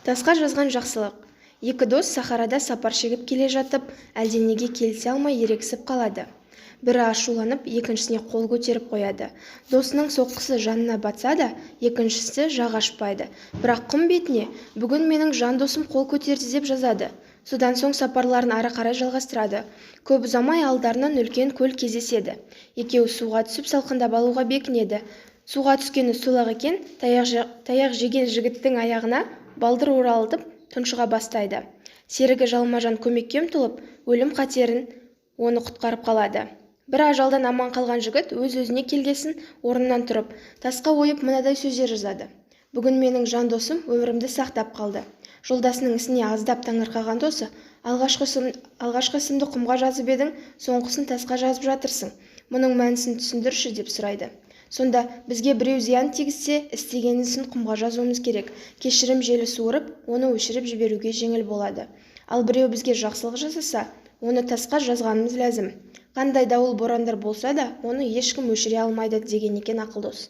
Тасқа жазған жақсылық. Екі дос сахарада сапар шегіп келе жатып, әлденеге келісе алмай ерегісіп қалады. Бірі ашуланып, екіншісіне қол көтеріп қояды. Досының соққысы жанына батса да, екіншісі жақ ашпайды. Бірақ құм бетіне «Бүгін менің жан досым қол көтерді» деп жазады. Содан соң сапарларын ары қарай жалғастырады. Көп ұзамай алдарынан үлкен көл кездеседі. Екеуі суға түсіп салқындап алуға бекінеді. Суға түскені сол-ақ екен, таяқ жеген жігіттің аяғына балдыр оралып тұншыға бастайды. Серігі жалма-жан көмекке ұмтылып, өлім қатерін оны құтқарып қалады. Бір ажалдан аман қалған жігіт өз-өзіне келгесін орнынан тұрып, тасқа ойып мынадай сөздер жазады. Бүгін менің жан досым өмірімді сақтап қалды. Жолдасының ісіне аздап таңырқаған досы, алғашқы ісімді құмға жазып едің, соңғысын тасқа жазып жатырсың. Мұның мәнісін түсіндірші деп сұрайды. Сонда бізге біреу зиян тигізсе, істеген ісін құмға жазуымыз керек. Кешірім желі суырып, оны өшіріп жіберуге жеңіл болады. Ал біреу бізге жақсылық жасаса, оны тасқа жазғанымыз ләзім. Қандай дауыл борандар болса да, оны ешкім өшіре алмайды деген екен ақылдос.